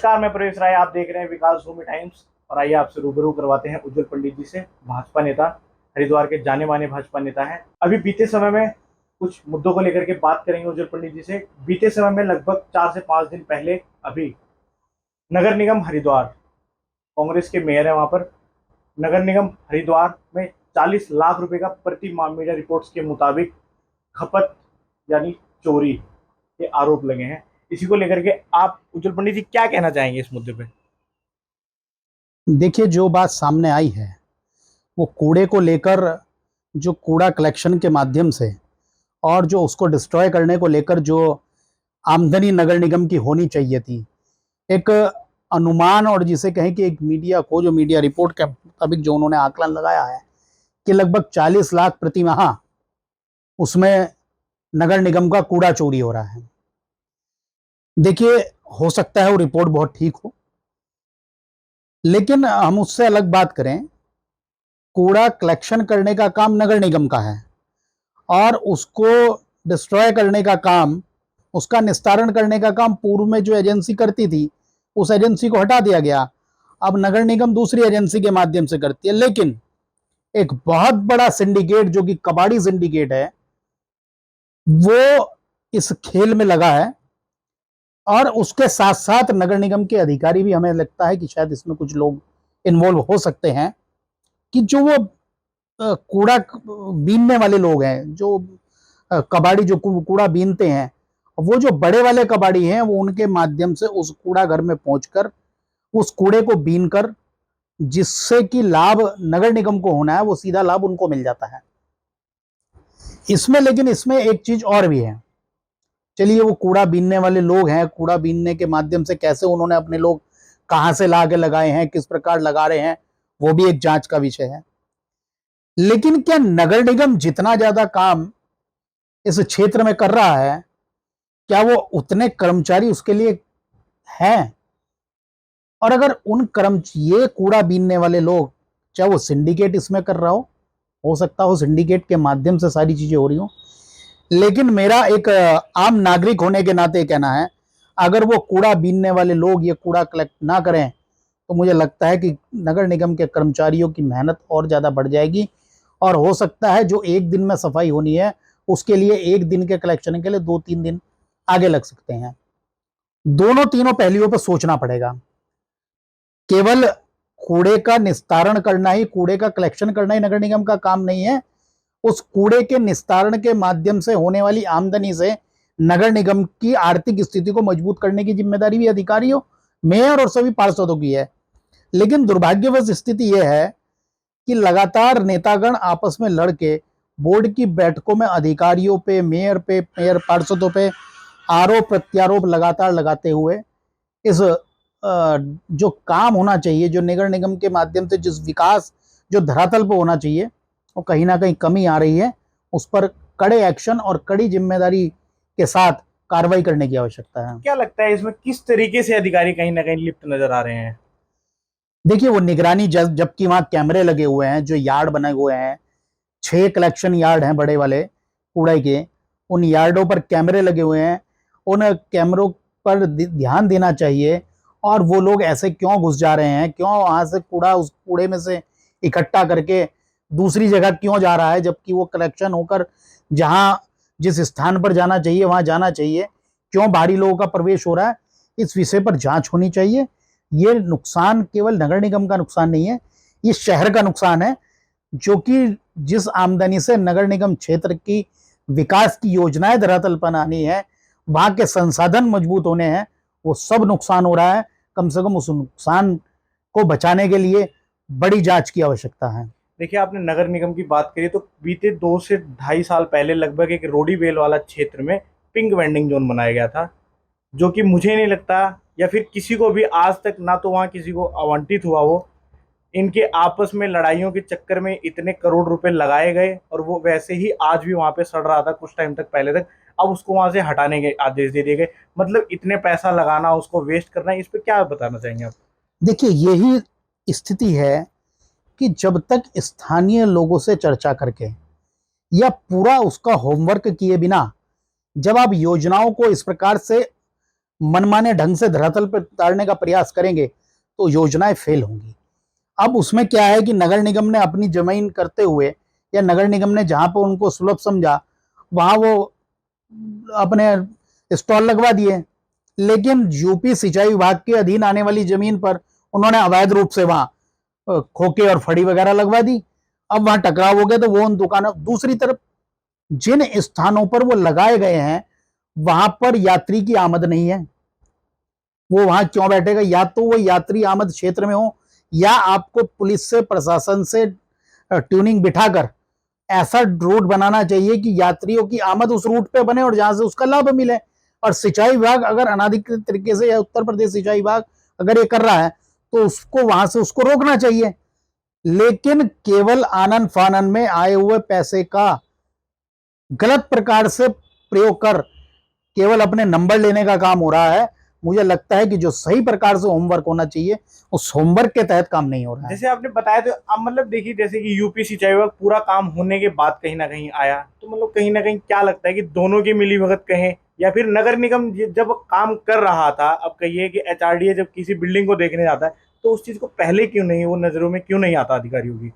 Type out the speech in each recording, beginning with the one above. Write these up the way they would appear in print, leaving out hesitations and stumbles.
नमस्कार, मैं प्रवेश राय। आप देख रहे हैं विकास भूमि टाइम्स और आइए आपसे रूबरू करवाते हैं उज्जवल पंडित जी से। भाजपा नेता, हरिद्वार के जाने माने भाजपा नेता हैं। अभी बीते समय में कुछ मुद्दों को लेकर के बात करेंगे उज्जवल पंडित जी से। बीते समय में लगभग 4 से 5 दिन पहले अभी नगर निगम हरिद्वार, कांग्रेस के मेयर है वहां पर, नगर निगम हरिद्वार में 40 लाख रुपए का प्रति माह मीडिया रिपोर्ट्स के मुताबिक खपत यानी चोरी के आरोप लगे हैं। इसी को लेकर के आप उज्जवल पंडित जी क्या कहना चाहेंगे इस मुद्दे पे? देखिए, जो बात सामने आई है वो कूड़े को लेकर, जो कूड़ा कलेक्शन के माध्यम से और जो उसको डिस्ट्रॉय करने को लेकर जो आमदनी नगर निगम की होनी चाहिए थी, एक अनुमान और जिसे कहें कि एक मीडिया को, जो मीडिया रिपोर्ट के मुताबिक जो उन्होंने आकलन लगाया है कि लगभग 40 लाख प्रति माह उसमें नगर निगम का कूड़ा चोरी हो रहा है। देखिए, हो सकता है वो रिपोर्ट बहुत ठीक हो, लेकिन हम उससे अलग बात करें। कूड़ा कलेक्शन करने का काम नगर निगम का है और उसको डिस्ट्रॉय करने का काम, उसका निस्तारण करने का काम पूर्व में जो एजेंसी करती थी उस एजेंसी को हटा दिया गया। अब नगर निगम दूसरी एजेंसी के माध्यम से करती है। लेकिन एक बहुत बड़ा सिंडिकेट जो कि कबाड़ी सिंडिकेट है, वो इस खेल में लगा है और उसके साथ साथ नगर निगम के अधिकारी भी, हमें लगता है कि शायद इसमें कुछ लोग इन्वॉल्व हो सकते हैं कि जो वो कूड़ा बीनने वाले लोग हैं, जो कबाड़ी जो कूड़ा बीनते हैं, वो जो बड़े वाले कबाड़ी हैं, वो उनके माध्यम से उस कूड़ा घर में पहुंचकर उस कूड़े को बीन कर, जिससे कि लाभ नगर निगम को होना है वो सीधा लाभ उनको मिल जाता है इसमें। लेकिन इसमें एक चीज और भी है। चलिए, वो कूड़ा बीनने वाले लोग हैं, कूड़ा बीनने के माध्यम से कैसे उन्होंने अपने लोग कहां से ला के लगाए हैं, किस प्रकार लगा रहे हैं, वो भी एक जांच का विषय है। लेकिन क्या नगर निगम जितना ज्यादा काम इस क्षेत्र में कर रहा है, क्या वो उतने कर्मचारी उसके लिए हैं? और अगर उन ये कूड़ा बीनने वाले लोग, चाहे वो सिंडिकेट इसमें कर रहा हो सकता हो सिंडिकेट के माध्यम से सारी चीजें हो रही हो, लेकिन मेरा एक आम नागरिक होने के नाते कहना है, अगर वो कूड़ा बीनने वाले लोग ये कूड़ा कलेक्ट ना करें तो मुझे लगता है कि नगर निगम के कर्मचारियों की मेहनत और ज्यादा बढ़ जाएगी और हो सकता है जो एक दिन में सफाई होनी है उसके लिए एक दिन के कलेक्शन के लिए 2-3 दिन आगे लग सकते हैं। दोनों तीनों पहलुओं पर सोचना पड़ेगा। केवल कूड़े का निस्तारण करना ही, कूड़े का कलेक्शन करना ही नगर निगम का काम नहीं है। उस कूड़े के निस्तारण के माध्यम से होने वाली आमदनी से नगर निगम की आर्थिक स्थिति को मजबूत करने की जिम्मेदारी भी अधिकारियों, मेयर और सभी पार्षदों की है। लेकिन दुर्भाग्यवश स्थिति यह है कि लगातार नेतागण आपस में लड़के बोर्ड की बैठकों में अधिकारियों पे, मेयर पार्षदों पे आरोप प्रत्यारोप लगातार लगाते हुए इस जो काम होना चाहिए, जो नगर निगम के माध्यम से जिस विकास जो धरातल पर होना चाहिए, वो कहीं ना कहीं कमी आ रही है। उस पर कड़े एक्शन और कड़ी जिम्मेदारी के साथ कार्रवाई करने की आवश्यकता है। क्या लगता है इसमें किस तरीके से अधिकारी कहीं ना कहीं लिप्त नजर आ रहे हैं? देखिए, वो निगरानी, जबकि वहां कैमरे लगे हुए हैं, जो यार्ड बने हुए हैं, 6 कलेक्शन यार्ड हैं बड़े वाले कूड़े के, उन यार्डों पर कैमरे लगे हुए हैं। उन कैमरों पर ध्यान देना चाहिए। और वो लोग ऐसे क्यों घुस जा रहे हैं, क्यों वहां से कूड़ा, उस कूड़े में से इकट्ठा करके दूसरी जगह क्यों जा रहा है, जबकि वो कलेक्शन होकर जहां जिस स्थान पर जाना चाहिए वहां जाना चाहिए, क्यों बाहरी लोगों का प्रवेश हो रहा है, इस विषय पर जांच होनी चाहिए। ये नुकसान केवल नगर निगम का नुकसान नहीं है, ये शहर का नुकसान है, जो कि जिस आमदनी से नगर निगम क्षेत्र की विकास की योजनाएं धरातल पर आनी है, वहां के संसाधन मजबूत होने हैं, वो सब नुकसान हो रहा है। कम से कम उस नुकसान को बचाने के लिए बड़ी जांच की आवश्यकता है। देखिए, आपने नगर निगम की बात करी तो बीते 2 से 2.5 साल पहले लगभग एक रोडी बेल वाला क्षेत्र में पिंक वेंडिंग जोन बनाया गया था, जो कि मुझे नहीं लगता या फिर किसी को भी आज तक ना तो वहाँ किसी को आवंटित हुआ हो। इनके आपस में लड़ाइयों के चक्कर में इतने करोड़ रुपए लगाए गए और वो वैसे ही आज भी वहाँ पे सड़ रहा था कुछ टाइम तक पहले तक। अब उसको वहाँ से हटाने के आदेश दे दिए गए। मतलब इतने पैसा लगाना, उसको वेस्ट करना, इस पे क्या बताना चाहेंगे आप? देखिए, यही स्थिति है कि जब तक स्थानीय लोगों से चर्चा करके या पूरा उसका होमवर्क किए बिना जब आप योजनाओं को इस प्रकार से मनमाने ढंग से धरातल पर उतारने का प्रयास करेंगे तो योजनाएं फेल होंगी। अब उसमें क्या है कि नगर निगम ने अपनी जमीन करते हुए या नगर निगम ने जहां पर उनको सुलभ समझा वहां वो अपने स्टॉल लगवा दिए, लेकिन यूपी सिंचाई विभाग के अधीन आने वाली जमीन पर उन्होंने अवैध रूप से वहां खोके और फड़ी वगैरह लगवा दी। अब वहां टकराव हो गया तो वो उन दुकानों, दूसरी तरफ जिन स्थानों पर वो लगाए गए हैं वहां पर यात्री की आमद नहीं है, वो वहां क्यों बैठेगा? या तो वो यात्री आमद क्षेत्र में हो या आपको पुलिस से प्रशासन से ट्यूनिंग बिठाकर ऐसा रूट बनाना चाहिए कि यात्रियों की आमद उस रूट पे बने और जहां से उसका लाभ मिले। और सिंचाई विभाग अगर अनाधिकृत तरीके से, या उत्तर प्रदेश सिंचाई विभाग अगर ये कर रहा है तो उसको वहां से उसको रोकना चाहिए। लेकिन केवल आनन फानन में आए हुए पैसे का गलत प्रकार से प्रयोग कर केवल अपने नंबर लेने का काम हो रहा है। मुझे लगता है कि जो सही प्रकार से होमवर्क होना चाहिए उस होमवर्क के तहत काम नहीं हो रहा है। जैसे आपने बताया, तो अब मतलब देखिए, जैसे कि यूपी सिंचाई विभाग पूरा काम होने के बाद कहीं ना कहीं आया, तो मतलब कहीं ना कहीं क्या लगता है कि दोनों की मिलीभगत कहें या फिर नगर निगम जब काम कर रहा था, अब कहिए कि एचआरडीए जब किसी बिल्डिंग को देखने जाता है तो उस चीज को पहले क्यों नहीं, वो नजरों में क्यों नहीं आता अधिकारियों की?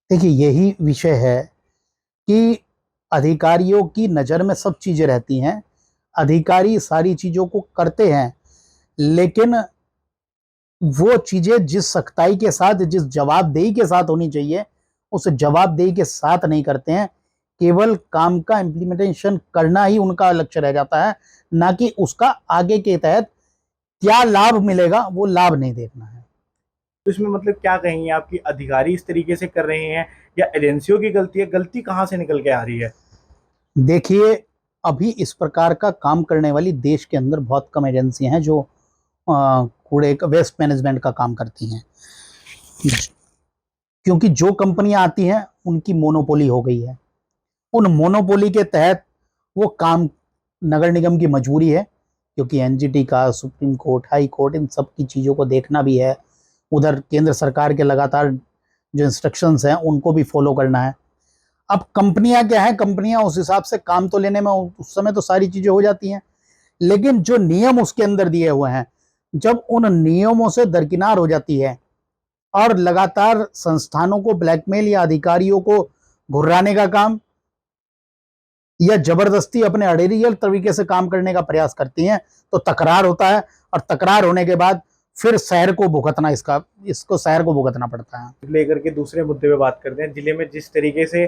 देखिए यही विषय है कि अधिकारियों की नज़र में सब चीज़ें रहती हैं, अधिकारी सारी चीज़ों को करते हैं, लेकिन वो चीज़ें जिस सख्ताई के साथ, जिस जवाबदेही के साथ होनी चाहिए, उस जवाबदेही के साथ नहीं करते हैं। केवल काम का इम्प्लीमेंटेशन करना ही उनका लक्ष्य रह जाता है, ना कि उसका आगे के तहत क्या लाभ मिलेगा वो लाभ नहीं देखना है। तो इसमें मतलब क्या कहेंगे आपकी, अधिकारी इस तरीके से कर रहे हैं या एजेंसियों की गलती है? गलती कहाँ से निकल के आ रही है? देखिए अभी इस प्रकार का काम करने वाली देश के अंदर बहुत कम एजेंसी हैं जो कूड़े का वेस्ट मैनेजमेंट का काम करती हैं, क्योंकि जो कंपनियां आती हैं उनकी मोनोपोली हो गई है। उन मोनोपोली के तहत वो काम नगर निगम की मजबूरी है, क्योंकि एनजीटी का, सुप्रीम कोर्ट, हाई कोर्ट, इन सब की चीज़ों को देखना भी है। उधर केंद्र सरकार के लगातार जो इंस्ट्रक्शंस हैं उनको भी फॉलो करना है। अब कंपनियां क्या है, कंपनियां उस हिसाब से काम तो लेने में उस समय तो सारी चीज़ें हो जाती हैं, लेकिन जो नियम उसके अंदर दिए हुए हैं, जब उन नियमों से दरकिनार हो जाती है और लगातार संस्थानों को ब्लैकमेल या अधिकारियों को घुर्राने का काम या जबरदस्ती अपने अड़ेरियल तरीके से काम करने का प्रयास करती हैं, तो तकरार होता है और तकरार होने के बाद फिर शहर को भुगतना, इसको शहर को भुगतना पड़ता है। लेकर के दूसरे मुद्दे पे बात करते हैं। जिले में जिस तरीके से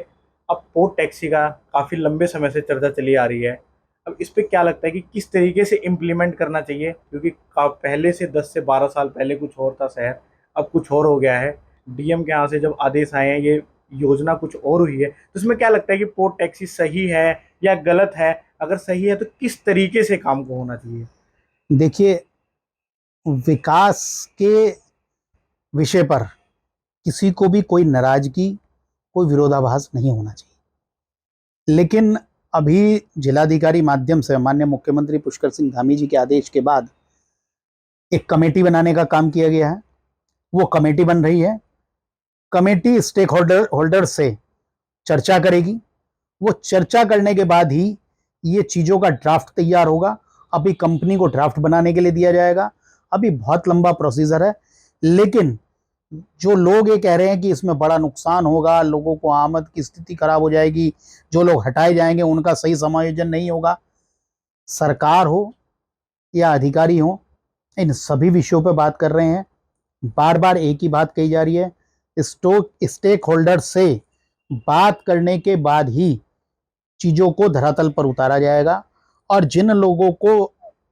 अब पोर्ट टैक्सी का काफ़ी लंबे समय से चर्चा चली आ रही है, अब इस पे क्या लगता है कि किस तरीके से इम्प्लीमेंट करना चाहिए? क्योंकि पहले से 10 से 12 साल पहले कुछ और था शहर, अब कुछ और हो गया है। डीएम के यहाँ से जब आदेश आए हैं, ये योजना कुछ और हुई है, तो इसमें क्या लगता है कि पोर्ट टैक्सी सही है या गलत है? अगर सही है तो किस तरीके से काम को होना चाहिए? देखिए विकास के विषय पर किसी को भी कोई नाराजगी, कोई विरोधाभास नहीं होना चाहिए, लेकिन अभी जिलाधिकारी माध्यम से माननीय मुख्यमंत्री पुष्कर सिंह धामी जी के आदेश के बाद एक कमेटी बनाने का काम किया गया है। वो कमेटी बन रही है, कमेटी स्टेक होल्डर से चर्चा करेगी, वो चर्चा करने के बाद ही ये चीज़ों का ड्राफ्ट तैयार होगा। अभी कंपनी को ड्राफ्ट बनाने के लिए दिया जाएगा, अभी बहुत लंबा प्रोसीजर है, लेकिन जो लोग ये कह रहे हैं कि इसमें बड़ा नुकसान होगा, लोगों को आमद की स्थिति खराब हो जाएगी, जो लोग हटाए जाएंगे उनका सही समायोजन नहीं होगा, सरकार हो या अधिकारी हो, इन सभी विषयों पर बात कर रहे हैं। बार बार एक ही बात कही जा रही है, स्टेक होल्डर से बात करने के बाद ही चीज़ों को धरातल पर उतारा जाएगा और जिन लोगों को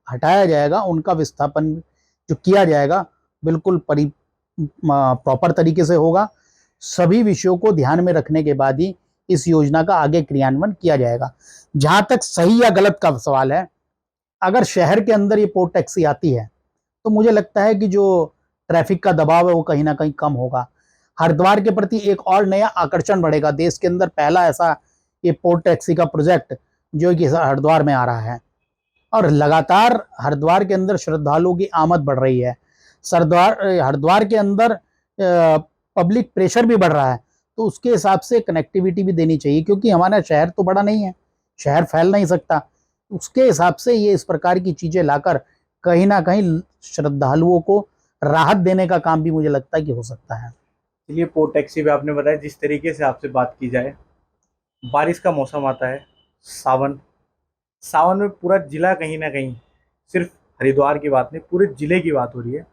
हटाया जाएगा उनका विस्थापन जो किया जाएगा बिल्कुल प्रॉपर तरीके से होगा। सभी विषयों को ध्यान में रखने के बाद ही इस योजना का आगे क्रियान्वयन किया जाएगा। जहां तक सही या गलत का सवाल है, अगर शहर के अंदर ये पोर्ट टैक्सी आती है तो मुझे लगता है कि जो ट्रैफिक का दबाव है वो कहीं ना कहीं कम होगा। हरिद्वार के प्रति एक और नया आकर्षण बढ़ेगा। देश के अंदर पहला ऐसा ये पोर्ट टैक्सी का प्रोजेक्ट जो कि हरिद्वार में आ रहा है और लगातार हरिद्वार के अंदर श्रद्धालुओं की आमद बढ़ रही है। हरिद्वार के अंदर पब्लिक प्रेशर भी बढ़ रहा है, तो उसके हिसाब से कनेक्टिविटी भी देनी चाहिए, क्योंकि हमारा शहर तो बड़ा नहीं है, शहर फैल नहीं सकता। उसके हिसाब से ये इस प्रकार की चीज़ें लाकर कहीं ना कहीं श्रद्धालुओं को राहत देने का काम भी मुझे लगता है कि हो सकता है। चलिए, पोर्ट टैक्सी पे आपने बताया, जिस तरीके से आपसे बात की जाए, बारिश का मौसम आता है, सावन। सावन में पूरा जिला कहीं ना कहीं, सिर्फ हरिद्वार की बात नहीं, पूरे जिले की बात हो रही है,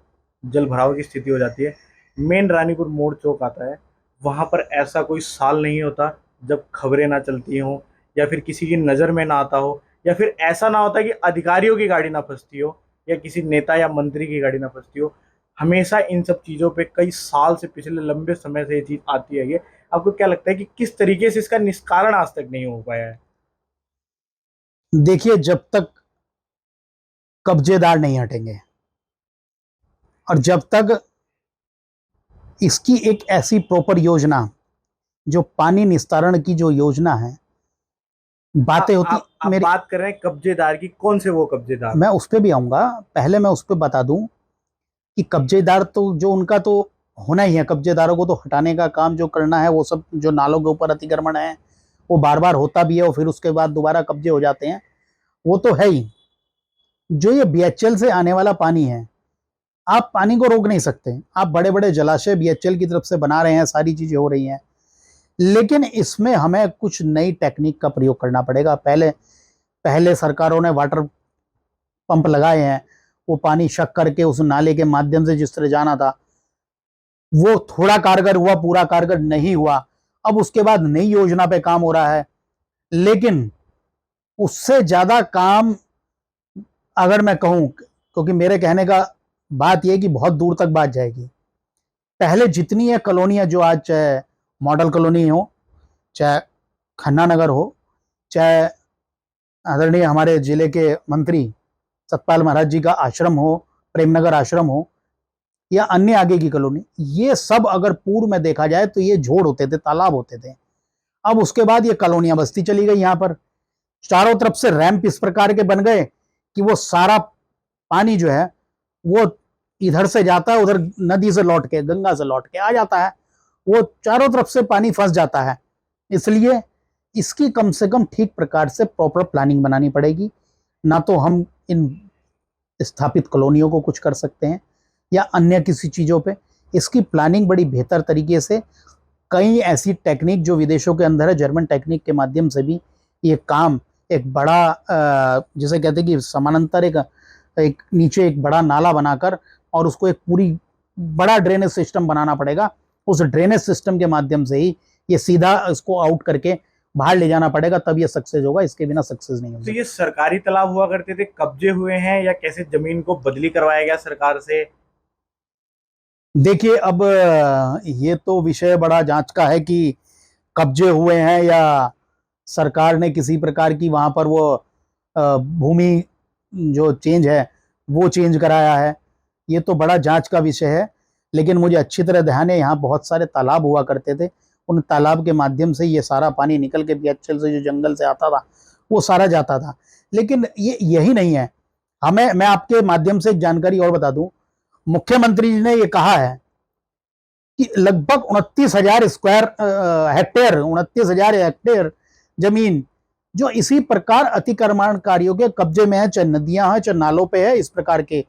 जल भराव की स्थिति हो जाती है। मेन रानीपुर मोड़ चौक आता है, वहाँ पर ऐसा कोई साल नहीं होता जब खबरें ना चलती हों, या फिर किसी की नज़र में ना आता हो, या फिर ऐसा ना होता कि अधिकारियों की गाड़ी ना फंसती हो, या किसी नेता या मंत्री की गाड़ी ना फंसती हो। हमेशा इन सब चीज़ों पे कई साल से, पिछले लंबे समय से ये चीज़ आती है। ये आपको क्या लगता है कि किस तरीके से इसका निष्कारण आज तक नहीं हो पाया है? देखिए, जब तक कब्जेदार नहीं हटेंगे और जब तक इसकी एक ऐसी प्रॉपर योजना, जो पानी निस्तारण की जो योजना है, बातें होती आप मेरी, बात कर रहे हैं कब्जेदार की, कौन से वो कब्जेदार? मैं उस पर भी आऊंगा। पहले मैं उस पर बता दूं कि कब्जेदार तो जो उनका तो होना ही है, कब्जेदारों को तो हटाने का काम जो करना है, वो सब जो नालों के ऊपर अतिक्रमण है वो बार बार होता भी है और फिर उसके बाद दोबारा कब्जे हो जाते हैं, वो तो है ही। जो ये बीएचएल से आने वाला पानी है, आप पानी को रोक नहीं सकते। आप बड़े बड़े जलाशय बीएचएल की तरफ से बना रहे हैं, सारी चीजें हो रही हैं, लेकिन इसमें हमें कुछ नई टेक्निक का प्रयोग करना पड़ेगा। पहले पहले सरकारों ने वाटर पंप लगाए हैं, वो पानी शक करके उस नाले के माध्यम से जिस तरह जाना था, वो थोड़ा कारगर हुआ, पूरा कारगर नहीं हुआ। अब उसके बाद नई योजना पे काम हो रहा है, लेकिन उससे ज्यादा काम, अगर मैं कहूं, क्योंकि मेरे कहने का बात यह कि बहुत दूर तक बात जाएगी। पहले जितनी है कॉलोनियां, जो आज चाहे मॉडल कॉलोनी हो, चाहे खन्ना नगर हो, चाहे आदरणीय हमारे जिले के मंत्री सतपाल महाराज जी का आश्रम हो, प्रेमनगर आश्रम हो, या अन्य आगे की कॉलोनी, ये सब अगर पूर्व में देखा जाए तो ये झोड़ होते थे, तालाब होते थे। अब उसके बाद ये कॉलोनियां बस्ती चली गई। यहाँ पर चारों तरफ से रैंप इस प्रकार के बन गए कि वो सारा पानी जो है वो इधर से जाता है, उधर नदी से लौट के, गंगा से लौट के आ जाता है, वो चारों तरफ से पानी फंस जाता है। इसलिए इसकी कम से कम ठीक प्रकार से प्रॉपर प्लानिंग बनानी पड़ेगी। ना तो हम इन स्थापित कॉलोनियों को कुछ कर सकते हैं या अन्य किसी चीज़ों पे, इसकी प्लानिंग बड़ी बेहतर तरीके से, कई ऐसी टेक्निक जो विदेशों के अंदर है, जर्मन टेक्निक के माध्यम से भी ये काम एक बड़ा, जिसे कहते हैं कि समानांतर एक नीचे एक बड़ा नाला बनाकर और उसको एक पूरी बड़ा ड्रेनेज सिस्टम बनाना पड़ेगा। उस ड्रेनेज सिस्टम के माध्यम से ही ये सीधा इसको आउट करके बाहर ले जाना पड़ेगा, तब ये सक्सेस होगा, इसके बिना सक्सेस नहीं होगा। तो ये सरकारी तालाब हुआ करते थे, कब्जे हुए हैं, या कैसे जमीन को बदली करवाया गया सरकार से? देखिए, अब ये तो विषय बड़ा जांच का है कि कब्जे हुए हैं या सरकार ने किसी प्रकार की वहां पर वो भूमि जो चेंज है वो चेंज कराया है, ये तो बड़ा जांच का विषय है। लेकिन मुझे अच्छी तरह ध्यान है, यहाँ बहुत सारे तालाब हुआ करते थे, उन तालाब के माध्यम से ये सारा पानी निकल के बीएचएल से जो जंगल से आता था वो सारा जाता था। लेकिन ये यही नहीं है, मैं आपके माध्यम से एक जानकारी और बता दूं। मुख्यमंत्री जी ने ये कहा है कि लगभग 29,000 स्क्वायर हेक्टेयर, 29,000 हेक्टेयर जमीन जो इसी प्रकार अतिक्रमणकारियों के कब्जे में है, चाहे नदियां हैं, चाहे नालों पे है, इस प्रकार के,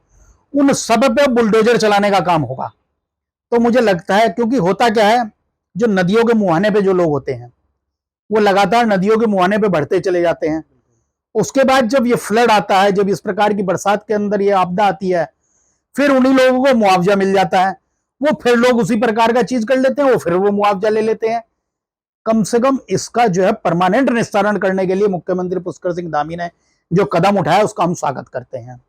उन सब पे बुलडोजर चलाने का काम होगा। तो मुझे लगता है, क्योंकि होता क्या है, जो नदियों के मुहाने पे जो लोग होते हैं वो लगातार नदियों के मुहाने पे बढ़ते चले जाते हैं। उसके बाद जब ये फ्लड आता है, जब इस प्रकार की बरसात के अंदर ये आपदा आती है, फिर उन्हीं लोगों को मुआवजा मिल जाता है, वो फिर लोग उसी प्रकार का चीज कर लेते हैं, वो फिर वो मुआवजा ले लेते हैं। कम से कम इसका जो है परमानेंट निस्तारण करने के लिए मुख्यमंत्री पुष्कर सिंह धामी ने जो कदम उठाया उसका हम स्वागत करते हैं।